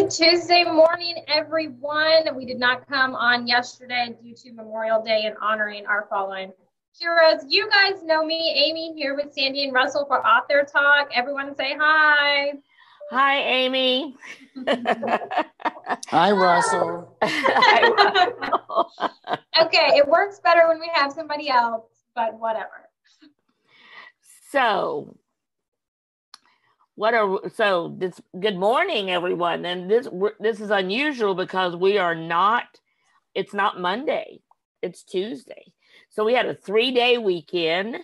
Good Tuesday morning, everyone. We did not come on yesterday due to Memorial Day and honoring our fallen heroes. You guys know me, Aimee, here with Sandy and Russell for AuthorTalk. Everyone say hi. Hi, Aimee. Hi, Russell. Hi, Russell. Okay, it works better when we have somebody else, but whatever. So good morning, everyone. And this is unusual because it's not Monday, it's Tuesday. So we had a 3-day weekend,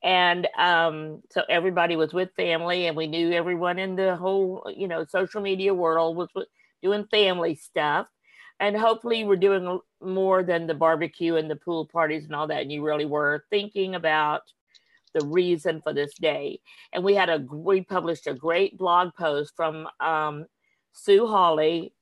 and so everybody was with family, and we knew everyone in the whole, social media world was doing family stuff. And hopefully we're doing more than the barbecue and the pool parties and all that. And you really were thinking about the reason for this day. And we published a great blog post from Sue Hawley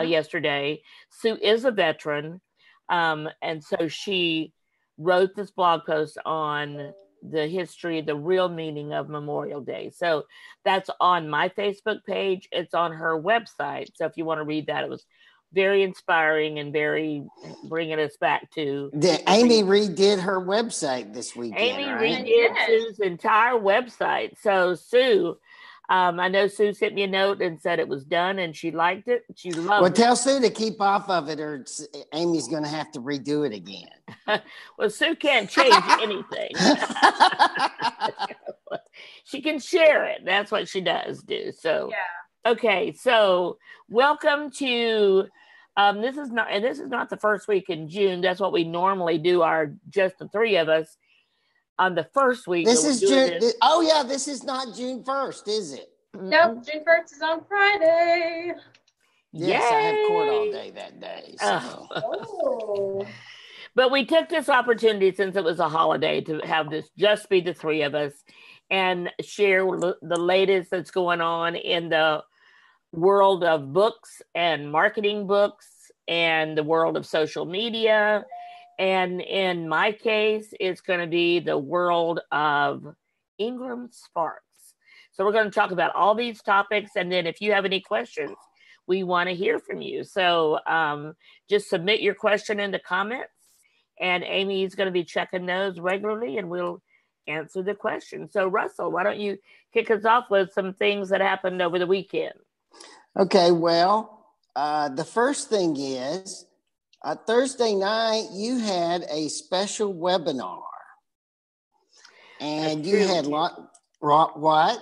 yesterday. Sue is a veteran. And so she wrote this blog post on the history, the real meaning of Memorial Day. So that's on my Facebook page. It's on her website. So if you want to read that, it was very inspiring and very bringing us back to... Aimee redid her website this weekend, Aimee right? redid Sue's entire website. So Sue, I know Sue sent me a note and said it was done and she liked it. She loved it. Well, tell Sue to keep off of it or Amy's going to have to redo it again. Well, Sue can't change anything. She can share it. That's what she does do. So, yeah. Okay. So welcome to... this is not the first week in June. That's what we normally do. Just the three of us on the first week. This is June. Oh yeah, this is not June 1st, is it? Nope, June 1st is on Friday. Yes, yay! I have court all day that day. So. Oh. But we took this opportunity since it was a holiday to have this just be the three of us and share the latest that's going on in the world of books and marketing books and the world of social media. And in my case, it's going to be the world of Ingram Sparks. So we're going to talk about all these topics. And then if you have any questions, we want to hear from you. So just submit your question in the comments and Aimee is going to be checking those regularly and we'll answer the question. So Russell, why don't you kick us off with some things that happened over the weekend? Okay, well, the first thing is Thursday night you had a special webinar, and you had what?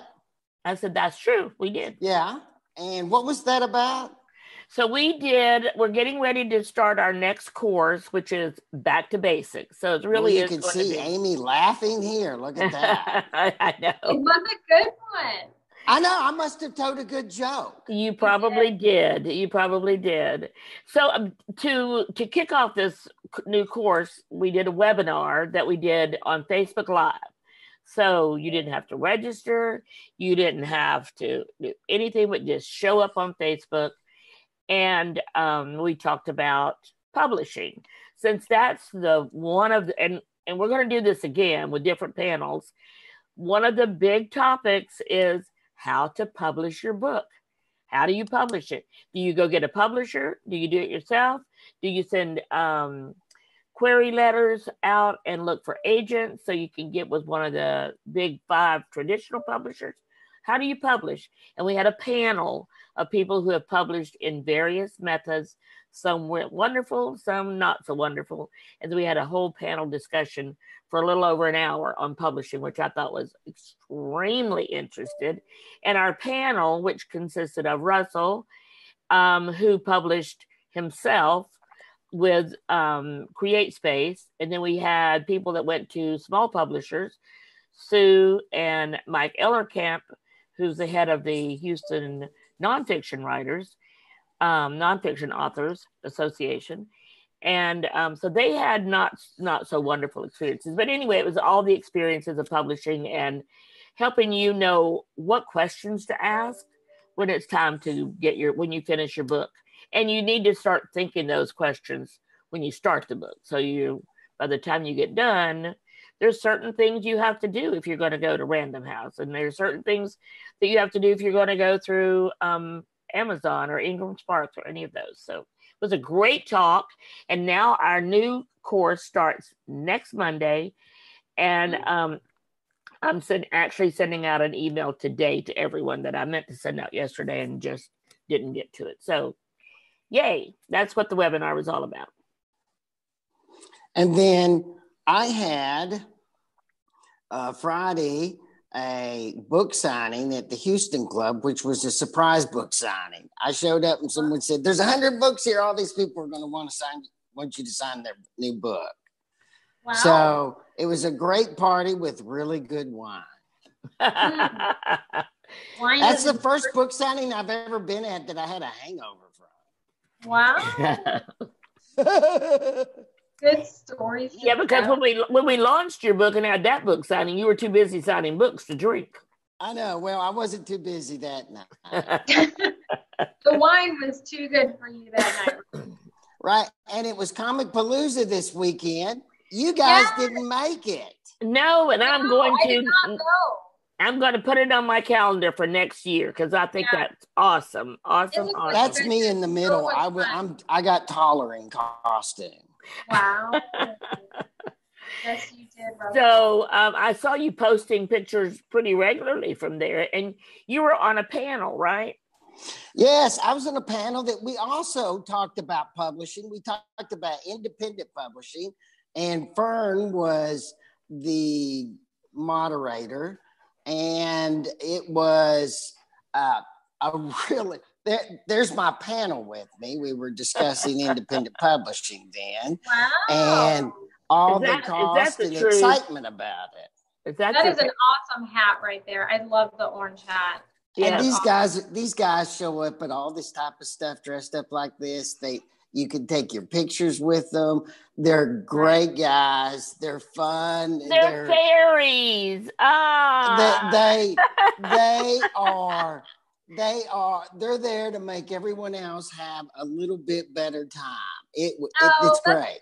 I said that's true. We did. Yeah, and what was that about? So we're getting ready to start our next course, which is Back to Basics. So it's really you can see Aimee laughing here. Look at that. I know. It was a good one. I know. I must have told a good joke. You probably did. You probably did. So to kick off this new course, we did a webinar that we did on Facebook Live. So you didn't have to register. You didn't have to do anything but just show up on Facebook. And we talked about publishing. Since that's and we're going to do this again with different panels. One of the big topics is how to publish your book. How do you publish it? Do you go get a publisher? Do you do it yourself? Do you send query letters out and look for agents so you can get with one of the big 5 traditional publishers? How do you publish? And we had a panel of people who have published in various methods. Some were wonderful, some not so wonderful. And we had a whole panel discussion for a little over an hour on publishing, which I thought was extremely interesting. And our panel, which consisted of Russell, who published himself with CreateSpace. And then we had people that went to small publishers, Sue and Mike Ellerkamp, who's the head of the Houston Nonfiction Authors Association. And so they had not so wonderful experiences. But anyway, it was all the experiences of publishing and helping you know what questions to ask when it's time to when you finish your book. And you need to start thinking those questions when you start the book. So by the time you get done, there's certain things you have to do if you're going to go to Random House. And there's certain things that you have to do if you're going to go through Amazon or Ingram Sparks or any of those. So it was a great talk. And now our new course starts next Monday. And I'm actually sending out an email today to everyone that I meant to send out yesterday and just didn't get to it. So yay, that's what the webinar was all about. And then I had Friday a book signing at the Houston Club, which was a surprise book signing. I showed up and someone said, "There's 100 books here. All these people are going to want you to sign their new book." Wow. So it was a great party with really good wine. That's the first book signing I've ever been at that I had a hangover from. Wow. Good stories. Yeah, because when we launched your book and had that book signing, you were too busy signing books to drink. I know. Well, I wasn't too busy that night. The wine was too good for you that night. Right. And it was Comic Palooza this weekend. You guys didn't make it. No, and I'm going to. Did not go. I'm going to put it on my calendar for next year because I think that's awesome. Awesome. That's me in the middle. I got taller in costume. Wow. Yes, you did. Robert. So I saw you posting pictures pretty regularly from there, and you were on a panel, right? Yes, I was on a panel that we also talked about publishing. We talked about independent publishing, and Fern was the moderator, and it was there's my panel with me. We were discussing independent publishing then. Wow. And all the cost and excitement about it. That is an awesome hat right there. I love the orange hat. Yeah. And these guys show up at all this type of stuff dressed up like this. You can take your pictures with them. They're great guys. They're fun. They're fairies. They're there to make everyone else have a little bit better time. It's great. Good.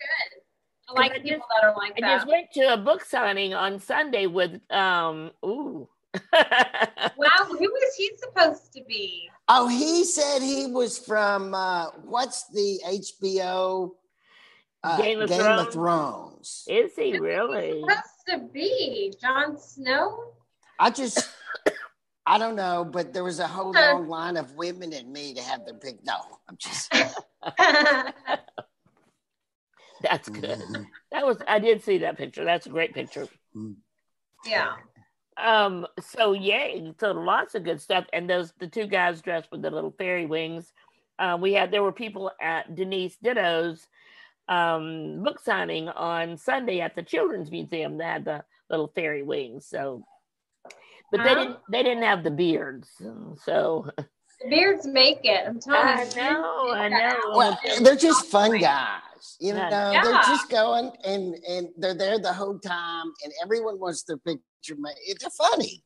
I like people that are like that. I just went to a book signing on Sunday with Wow, who was he supposed to be? Oh, he said he was from what's the HBO Game of Thrones? Is he really? Supposed to be Jon Snow? I don't know, but there was a whole long line of women and me to have their pick. No, I'm just. That's good. I did see that picture. That's a great picture. Yeah. So yay. So lots of good stuff. And the two guys dressed with the little fairy wings. There were people at Denise Ditto's book signing on Sunday at the Children's Museum that had the little fairy wings. So, but they didn't have the beards. So the beards make it. I'm telling you. I know. Well, they're just fun guys. You know, they're just going and they're there the whole time, and everyone wants their picture made. They're funny.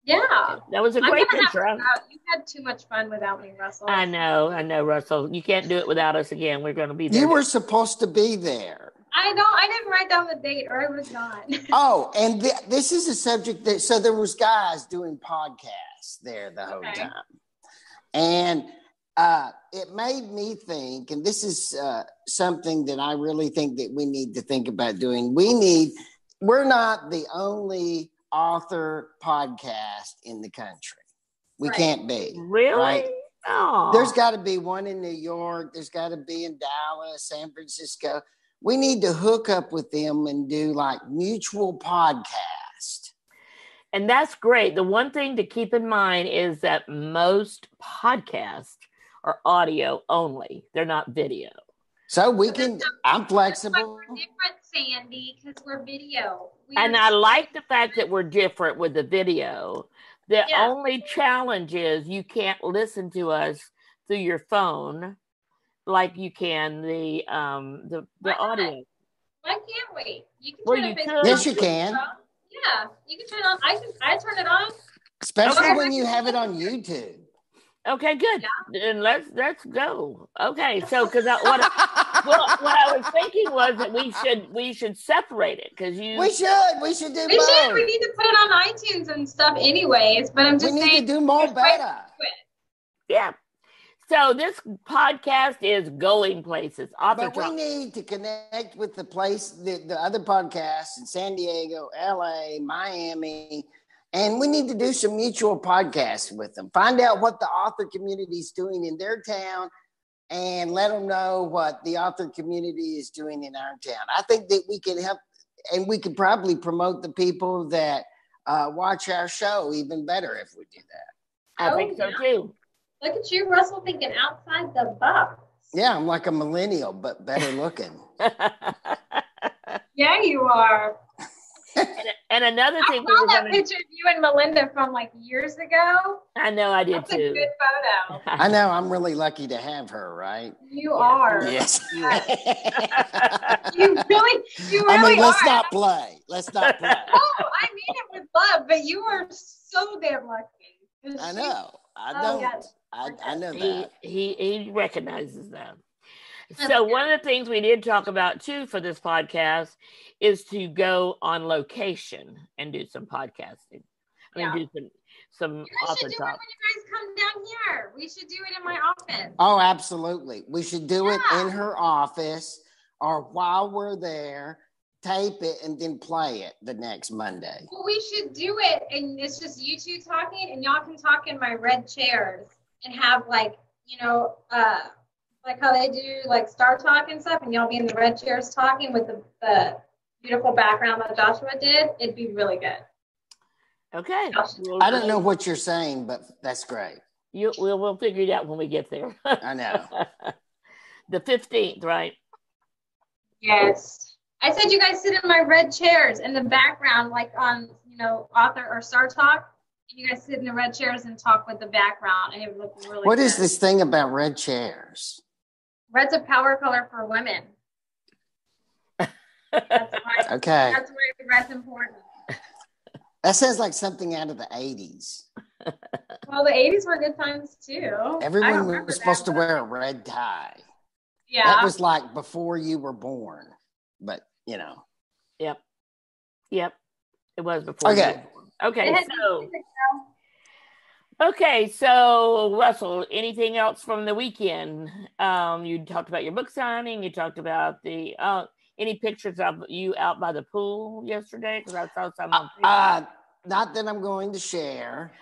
Yeah, that was a great picture. You had too much fun without me, Russell. I know, Russell. You can't do it without us again. We're going to be there. You were supposed to be there. I know. I didn't write down the date, or I was gone. Oh, and this is a subject that. So there was guys doing podcasts there the whole time, and it made me think. And this is something that I really think that we need to think about doing. We're not the only author podcast in the country. We can't be. Really? Right? Oh. There's got to be one in New York. There's got to be in Dallas, San Francisco. We need to hook up with them and do like mutual podcast. And that's great. The one thing to keep in mind is that most podcasts are audio only. They're not video. So I'm flexible. We're different, Sandy, because we're video. And I like the fact that we're different with the video. The only challenge is you can't listen to us through your phone like you can the audio. Why can't we? You can turn it. Yes, you can. Yeah, you can turn it on. I turn it on. Especially when you have it on YouTube. Okay, good. Then let's go. Okay, so because what I was thinking was that we should separate it because we should do both. We need to put it on iTunes and stuff anyways. But I'm just saying we need to do more better. Yeah. So this podcast is going places. But we need to connect with the other podcasts in San Diego, LA, Miami, and we need to do some mutual podcasts with them. Find out what the author community is doing in their town and let them know what the author community is doing in our town. I think that we can help, and we could probably promote the people that watch our show even better if we do that. I think so too. Look at you, Russell, thinking outside the box. Yeah, I'm like a millennial, but better looking. Yeah, you are. And another thing, I saw that picture of you and Melinda from like years ago. I know, I did That's too. A good photo. I know, I'm really lucky to have her, right? You are. Yes. You really I mean, let's are. not play. Let's not play. Oh, I mean it with love, but you are so damn lucky. I know. I Oh, don't. yes. I know that. He recognizes that. That's So good. one of the things we did talk about too for this podcast is to go on location and do some podcasting. I mean, do some You guys author should do it talk. when you guys come down here. We should do it in my office. Oh, absolutely. We should do it in her office or while we're there, tape it and then play it the next Monday. Well, we should do it, and it's just you two talking, and y'all can talk in my red chairs and have like how they do like Star Talk and stuff, and y'all be in the red chairs talking with the beautiful background that Joshua did. It'd be really good. Okay. I don't know what you're saying, but that's great. We'll figure it out when we get there. I know. The 15th, right? Yes. I said you guys sit in my red chairs in the background, like on, Author or Star Talk. And you guys sit in the red chairs and talk with the background, and it would look really What good. is this thing about red chairs? Red's a power color for women. That's why, Okay. That's why red's important. That sounds like something out of the 80s. Well, the 80s were good times too. Everyone was supposed to wear a red tie. Yeah. That was like before you were born. But, Yep. It was before. Okay. So Russell, anything else from the weekend? You talked about your book signing. You talked about the any pictures of you out by the pool yesterday? Because I saw some on Facebook. Not that I'm going to share.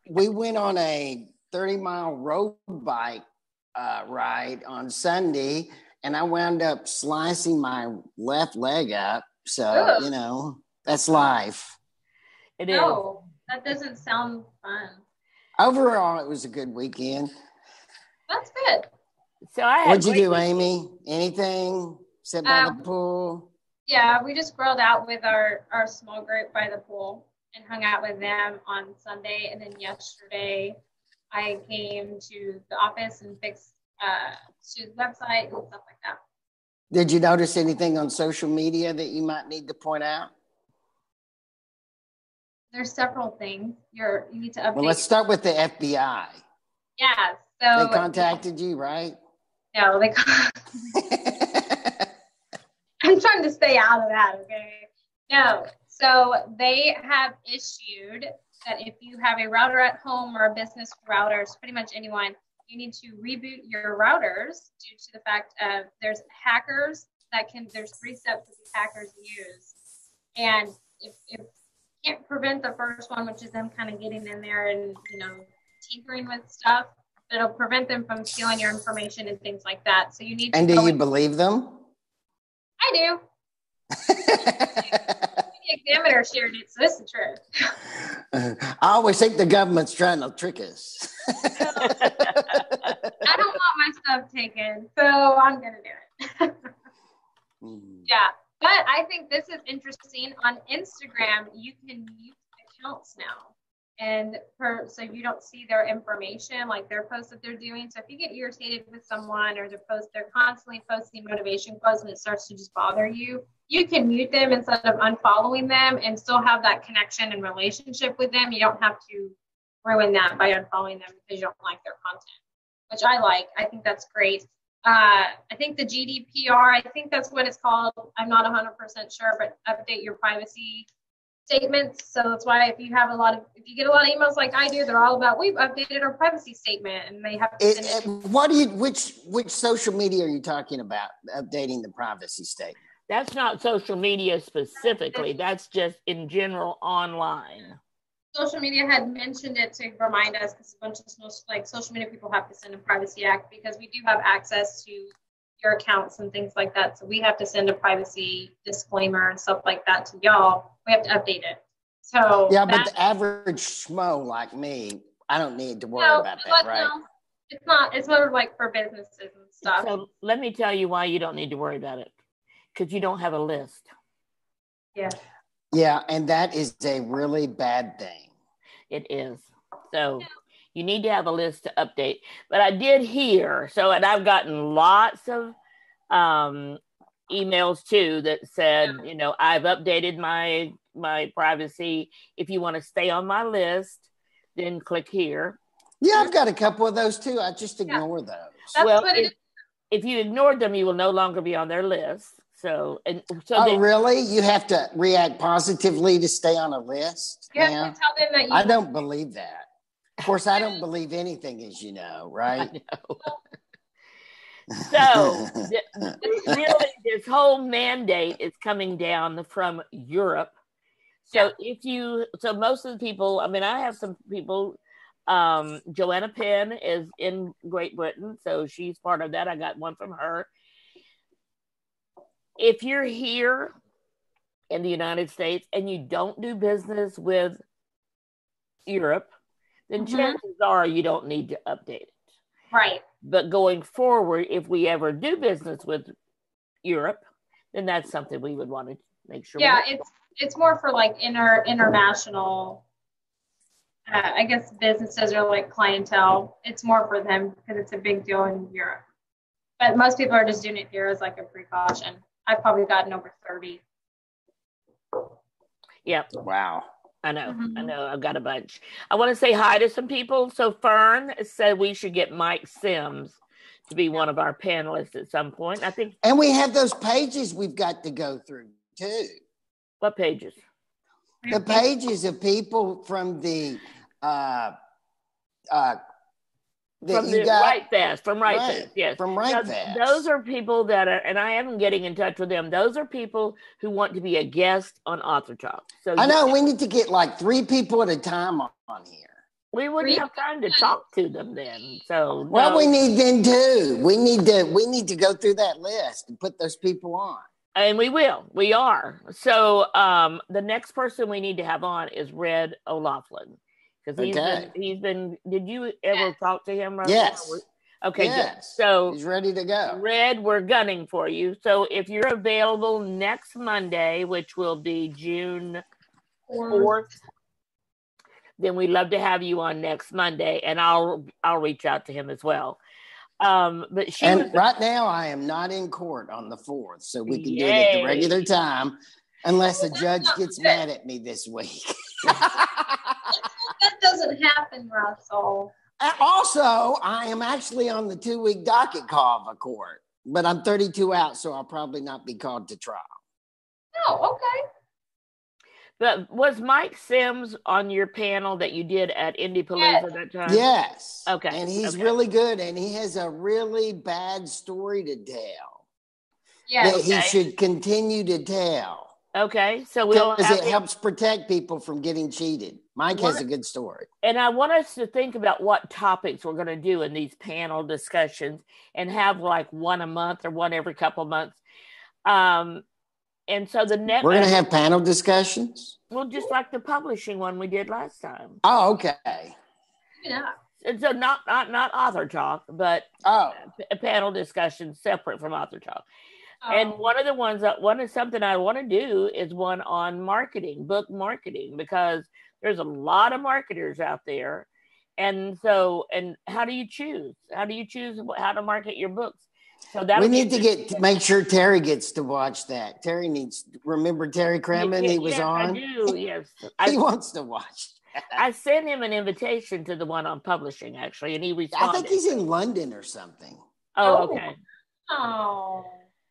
We went on a 30-mile road bike ride on Sunday, and I wound up slicing my left leg up. So, that's life. It is. No, that doesn't sound fun. Overall, it was a good weekend. That's good. So What'd you do, Aimee? Anything? Sit by the pool? Yeah, we just grilled out with our small group by the pool and hung out with them on Sunday. And then yesterday, I came to the office and fixed Stu's website and stuff like that. Did you notice anything on social media that you might need to point out? There's several things you need to update. Well, let's start with the FBI. Yeah, so They contacted you, right? No, I'm trying to stay out of that, okay? No, so they have issued that if you have a router at home or a business router, so pretty much anyone, you need to reboot your routers due to the fact of there's hackers there's 3 steps that these hackers use. And if you can't prevent the first one, which is them kind of getting in there and, tinkering with stuff, but it'll prevent them from stealing your information and things like that. So you need to And do you believe them? I do. The examiner shared it, so this is the truth. I always think the government's trying to trick us. I don't want my stuff taken, so I'm going to do it. Yeah, but I think this is interesting. On Instagram, you can mute accounts now. And so you don't see their information, like their posts that they're doing. So if you get irritated with someone or they're constantly posting motivation quotes and it starts to just bother you, you can mute them instead of unfollowing them and still have that connection and relationship with them. You don't have to ruin that by unfollowing them because you don't like their content, which I like. I think that's great. I think the GDPR, I think that's what it's called. I'm not 100% sure, but update your privacy statements. So that's why if you get a lot of emails like I do, they're all about, we've updated our privacy statement, and they have to send it. Which social media are you talking about, updating the privacy statement? That's not social media specifically. That's just in general online. Social media had mentioned it to remind us, because a bunch of social media people have to send a privacy act, because we do have access to your accounts and things like that. So we have to send a privacy disclaimer and stuff like that to y'all. We have to update it. So yeah, but the average schmo like me, I don't need to worry about that, right? No, it's not. It's more like for businesses and stuff. So let me tell you why you don't need to worry about it. Because you don't have a list. Yeah. Yeah, and that is a really bad thing. It is. So you need to have a list to update. But I did hear, and I've gotten lots of emails too that said, I've updated my privacy. If you want to stay on my list, then click here. Yeah, I've got a couple of those too. I just ignore those. Well, if you ignored them, you will no longer be on their list. Really? You have to react positively to stay on a list? You have to tell them that I don't believe that. Of course, I don't believe anything, as you know, right? I know. So, really, this whole mandate is coming down from Europe. So, most of the people, I have some people, Joanna Penn is in Great Britain, so she's part of that. I got one from her. If you're here in the United States and you don't do business with Europe, then chances are you don't need to update it. Right. But going forward, if we ever do business with Europe, then that's something we would want to make sure. Yeah, it's more for like international, I guess, businesses or like clientele. It's more for them because it's a big deal in Europe. But most people are just doing it here as like a precaution. I've probably gotten over 30. Yep. Wow. I know. I've got a bunch. I want to say hi to some people. So Fern said we should get Mike Sims to be one of our panelists at some point. I think. And we have those pages we've got to go through too. What pages? The pages of people from the Right Fast, from Right Fast, yes. From Right Fast. Those are people that are, and I am getting in touch with them. Those are people who want to be a guest on AuthorTalk. So I know we need to get like 3 people at a time on here. We wouldn't have time to talk to them then. So we need them too. We need to go through that list and put those people on. And we will. We are. So the next person we need to have on is Red O'Loughlin. Because he's been, did you ever talk to him, Russell? Yes. Okay, yes. Good. So he's ready to go. Red, we're gunning for you. So if you're available next Monday, which will be June 4th, then we'd love to have you on next Monday, and I'll reach out to him as well. But right now I am not in court on the 4th, so we can do it at the regular time, unless a judge gets mad at me this week. That doesn't happen, Russell. Also, I am actually on the 2-week docket call of a court, but I'm 32 out, so I'll probably not be called to trial. Oh, okay. But was Mike Sims on your panel that you did at Indiepalooza that time? Yes. Okay. And he's really good, and he has a really bad story to tell. Yeah. That he should continue to tell. Okay, so because it helps protect people from getting cheated. Mike has a good story. And I want us to think about what topics we're going to do in these panel discussions and have like one a month or one every couple months. And so we're going to have panel discussions? Well, just like the publishing one we did last time. Oh, okay. Yeah. So not AuthorTalk, but a panel discussion separate from AuthorTalk. And one of the ones something I want to do is one on marketing, book marketing, because there's a lot of marketers out there. And how do you choose? How do you choose how to market your books? So that we need to make sure Terry gets to watch that. Terry remember Terry Kremen? He was on. I do. Yes, he wants to watch. I sent him an invitation to the one on publishing, actually, and he responded. I think he's in London or something. Oh, okay. Oh.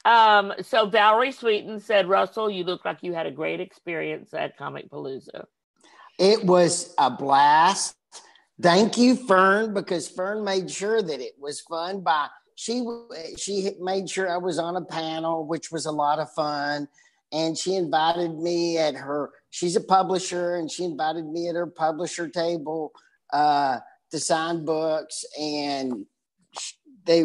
So Valerie Sweeten said, Russell, you look like you had a great experience at Comic Palooza. It was a blast. Thank you, Fern, because Fern made sure that it was fun. She made sure I was on a panel, which was a lot of fun. And she invited me at she's a publisher, and she invited me at her publisher table to sign books. And they,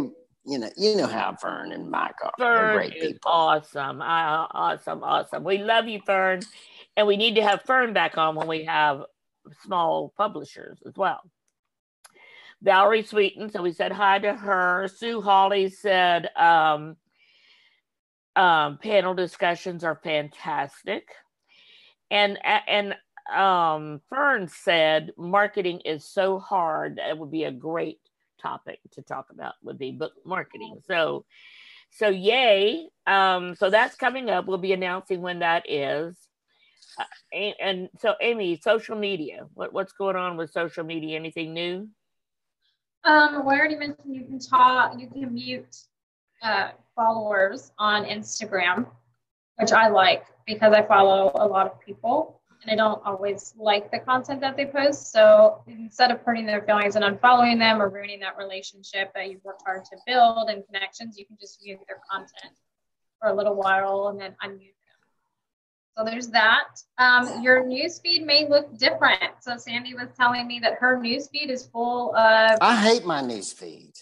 you know how Fern and Mike are. They're great people. Awesome. Awesome. We love you, Fern. And we need to have Fern back on when we have small publishers as well. Valerie Sweeten, so we said hi to her. Sue Hawley said panel discussions are fantastic. And Fern said marketing is so hard. It would be a great topic to talk about, would be book marketing. So yay. So that's coming up. We'll be announcing when that is. And so Aimee, social media, what's going on with social media? Anything new? Well, I already mentioned you can mute followers on Instagram, which I like because I follow a lot of people and I don't always like the content that they post. So instead of hurting their feelings and unfollowing them or ruining that relationship that you've worked hard to build and connections, you can just mute their content for a little while and then unmute them. So there's that. Your newsfeed may look different. So Sandy was telling me that her newsfeed is full of... I hate my newsfeed.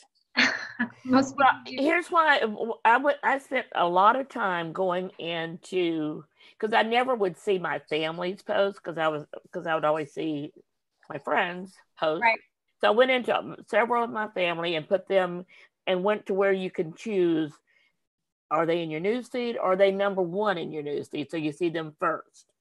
Here's why I spent a lot of time going into, because I never would see my family's posts because I would always see my friends post. Right. So I went into several of my family and put them and went to where you can choose. Are they in your newsfeed or are they number one in your newsfeed? So you see them first.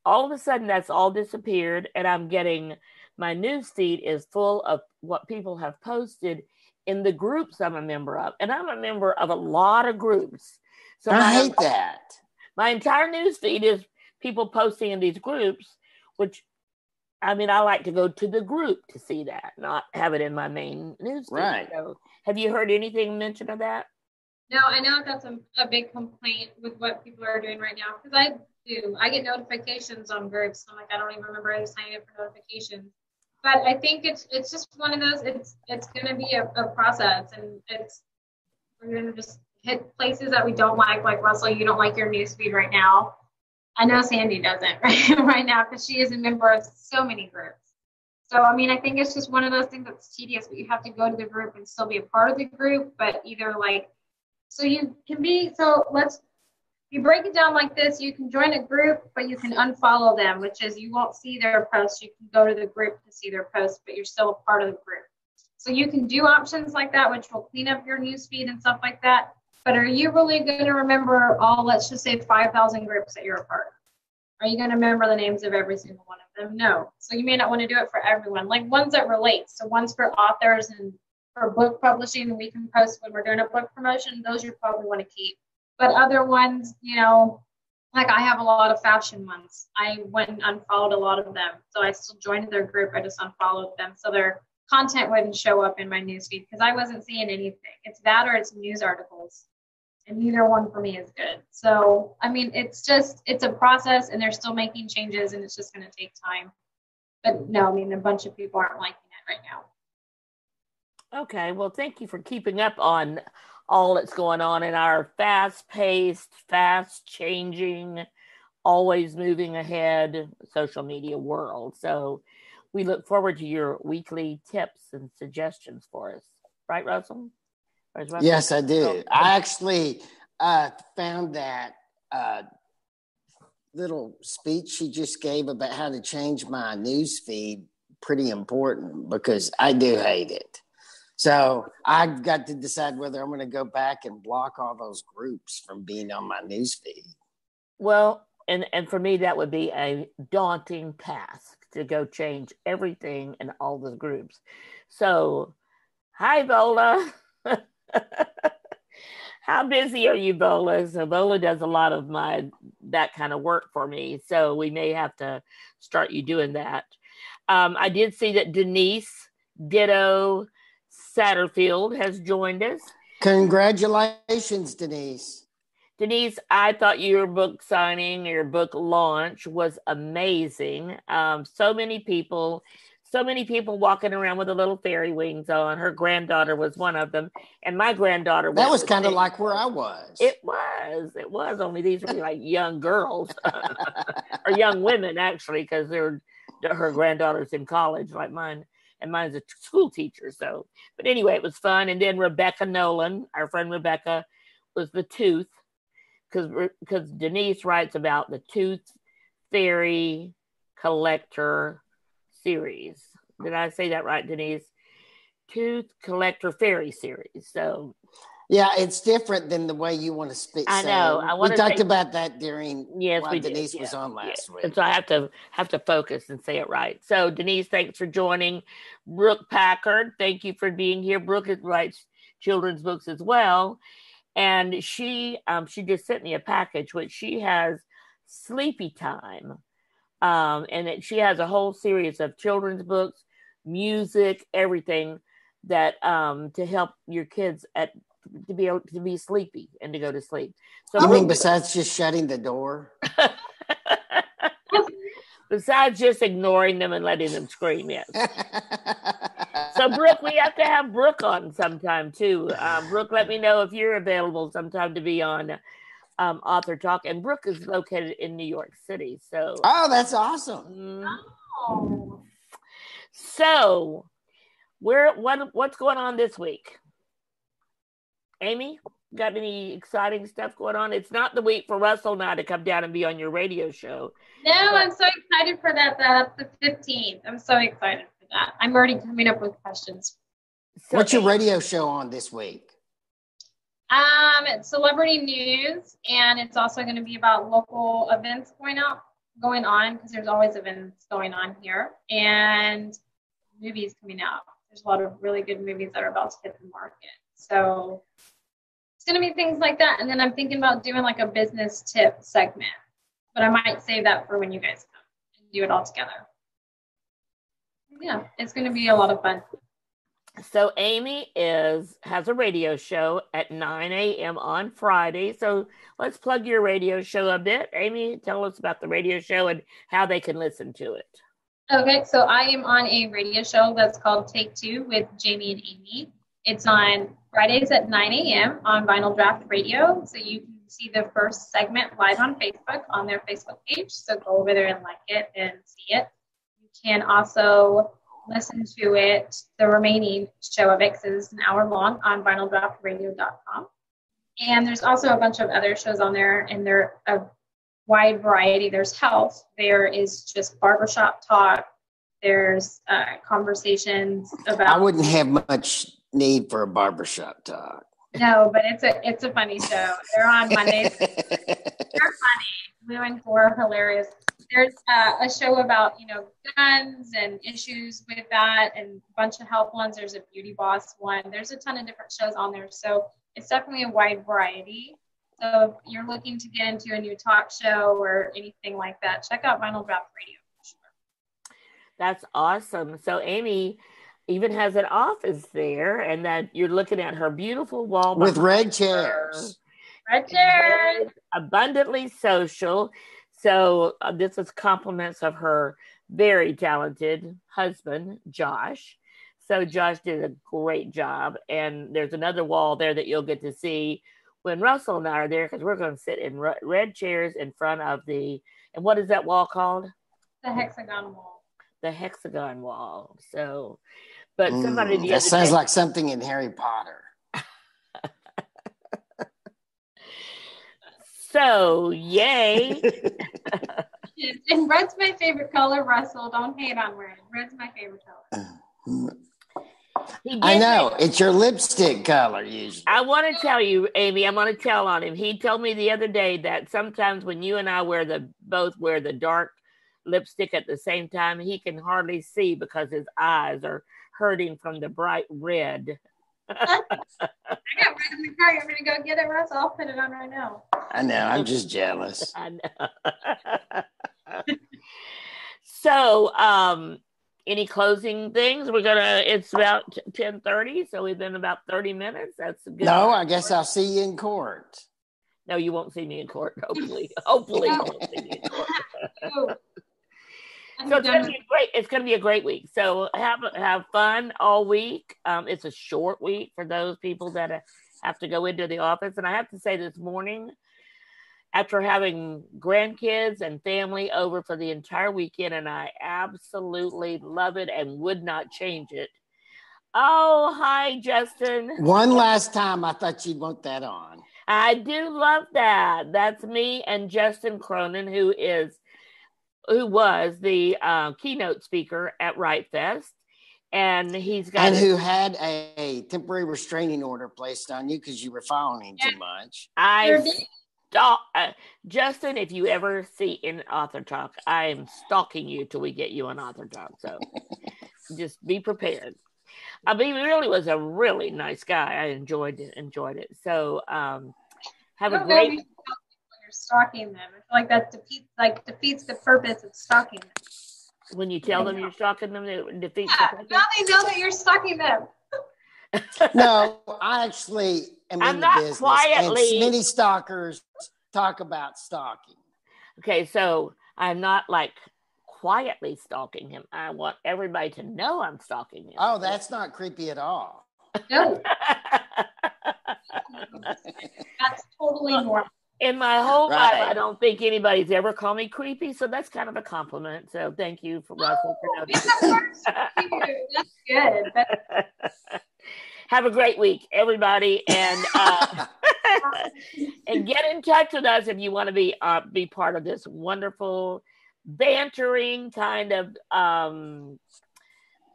All of a sudden, that's all disappeared, and I'm getting my newsfeed is full of what people have posted in the groups I'm a member of, and I'm a member of a lot of groups. So I hate that. My entire newsfeed is people posting in these groups, which I mean, I like to go to the group to see that, not have it in my main newsfeed. Right. So, have you heard anything mentioned of that? No, I know that's a big complaint with what people are doing right now, because I get notifications on groups. I'm like, I don't even remember signing up for notifications. But I think it's just one of those, it's going to be a process, and we're going to just hit places that we don't like Russell, you don't like your newsfeed right now. I know Sandy doesn't right now because she is a member of so many groups. So, I mean, I think it's just one of those things that's tedious, but you have to go to the group and still be a part of the group, but either you break it down like this, you can join a group, but you can unfollow them, which is you won't see their posts. You can go to the group to see their posts, but you're still a part of the group. So you can do options like that, which will clean up your newsfeed and stuff like that. But are you really going to remember let's just say 5,000 groups that you're a part of? Are you going to remember the names of every single one of them? No. So you may not want to do it for everyone. Like ones that relate. So ones for authors and for book publishing, and we can post when we're doing a book promotion, those you probably want to keep. But other ones, like I have a lot of fashion ones. I went and unfollowed a lot of them. So I still joined their group. I just unfollowed them. So their content wouldn't show up in my newsfeed because I wasn't seeing anything. It's that or it's news articles. And neither one for me is good. So, I mean, it's a process, and they're still making changes, and it's just going to take time. But no, I mean, a bunch of people aren't liking it right now. Okay, well, thank you for keeping up on all that's going on in our fast-paced, fast-changing, always moving ahead social media world. So we look forward to your weekly tips and suggestions for us. Right, Russell? Yes, I do. I actually found that little speech she just gave about how to change my news feed pretty important because I do hate it. So I've got to decide whether I'm going to go back and block all those groups from being on my newsfeed. Well, and for me, that would be a daunting task to go change everything in all the groups. So, hi, Bola. How busy are you, Bola? So Bola does a lot of that kind of work for me. So we may have to start you doing that. I did see that Denise Ditto Satterfield has joined us. Congratulations, Denise. Denise, I thought your book signing, your book launch was amazing. So many people walking around with the little fairy wings on. Her granddaughter was one of them. And my granddaughter That was kind of like where I was. It was. Only these were like young girls or young women, actually, because her granddaughter's in college like mine. And mine's a school teacher. So, but anyway, it was fun. And then Rebecca Nolan, our friend Rebecca, was the tooth. Because Denise writes about the Tooth Fairy Collector series. Did I say that right, Denise? Tooth Collector Fairy series. So, yeah, it's different than the way you want to speak. I know. We talked about that during we Denise did. was on last week. And so I have to focus and say it right. So Denise, thanks for joining. Brooke Packard, thank you for being here. Brooke writes children's books as well. And she just sent me a package, which she has Sleepy Time. And that she has a whole series of children's books, music, everything that to help your kids to be able to be sleepy and to go to sleep. So you mean besides just shutting the door? Besides just ignoring them and letting them scream, yes. So, Brooke, we have to have Brooke on sometime, too. Brooke, let me know if you're available sometime to be on AuthorTalk. And Brooke is located in New York City. So, oh, that's awesome. Oh. So, what's going on this week? Aimee, got any exciting stuff going on? It's not the week for Russell and I to come down and be on your radio show. No, I'm so excited for that. That's the 15th. I'm so excited for that. I'm already coming up with questions. So, what's your radio show on this week? It's celebrity news, and it's also going to be about local events going on, because there's always events going on here, and movies coming out. There's a lot of really good movies that are about to hit the market. So it's going to be things like that. And then I'm thinking about doing like a business tip segment, but I might save that for when you guys come and do it all together. Yeah, it's going to be a lot of fun. So Aimee has a radio show at 9 a.m. on Friday. So let's plug your radio show a bit. Aimee, tell us about the radio show and how they can listen to it. Okay, so I am on a radio show that's called Take Two with Jamie and Aimee. It's on Fridays at 9 a.m. on Vinyl Draft Radio. So you can see the first segment live on Facebook on their Facebook page. So go over there and like it and see it. You can also listen to it, the remaining show of it, because it's an hour long, on vinyldraftradio.com. And there's also a bunch of other shows on there, and they're a wide variety. There's health. There is just barbershop talk. There's conversations about... I wouldn't have much need for a barbershop talk. No, but it's a funny show. They're on Mondays. They're funny. Blue and Four are hilarious. There's a show about, guns and issues with that, and a bunch of health ones. There's a beauty boss one. There's a ton of different shows on there. So it's definitely a wide variety. So if you're looking to get into a new talk show or anything like that, check out Vinyl Draft Radio for sure. That's awesome. So Aimee even has an office there, and that you're looking at her beautiful wall with red chairs. Red chairs. Abundantly social. So this is compliments of her very talented husband, Josh. So Josh did a great job. And there's another wall there that you'll get to see when Russell and I are there, because we're going to sit in red chairs in front of and what is that wall called? The hexagon wall. The hexagon wall. So, but somebody that sounds like something in Harry Potter. So, yay. And red's my favorite color, Russell. Don't hate on red. Red's my favorite color. I know. It's your lipstick color, usually. I want to tell you, Aimee, I'm going to tell on him. He told me the other day that sometimes when you and I both wear the dark lipstick at the same time, he can hardly see because his eyes are hurting from the bright red. I got red in the car. You're going to go get it, Russ? I'll put it on right now. I know. I'm just jealous. I know. So, Any closing things? It's about 10:30, so within about 30 minutes. That's good. No, I guess I'll see you in court. No, you won't see me in court. Hopefully you won't see me in court. So it's gonna be great. It's gonna be a great week. So have fun all week. It's a short week for those people that have to go into the office. And I have to say, this morning, after having grandkids and family over for the entire weekend, and I absolutely love it and would not change it. Oh, hi, Justin. One last time, I thought you'd want that on. I do love that. That's me and Justin Cronin, who was the keynote speaker at Write Fest. And who had a temporary restraining order placed on you because you were following him too much. Justin, if you ever see in AuthorTalk, I am stalking you till we get you on AuthorTalk. So just be prepared. He really was a really nice guy. I enjoyed it. So have a great. When you're stalking them, I feel like that defeats the purpose of stalking them. When you tell them you're stalking them, it defeats the purpose. Now they know that you're stalking them. No, I actually am in the business. Quietly. And many stalkers talk about stalking. Okay, so I'm not like quietly stalking him. I want everybody to know I'm stalking him. Oh, that's not creepy at all. No. That's totally normal. In my whole life, I don't think anybody's ever called me creepy, so that's kind of a compliment. So thank you for Russell for noticing. That's good. Have a great week, everybody, and and get in touch with us if you want to be part of this wonderful, bantering kind of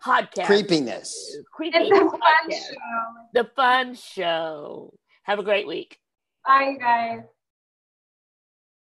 podcast. Creepiness. Creepy. It's a fun show. The fun show. Have a great week. Bye, guys.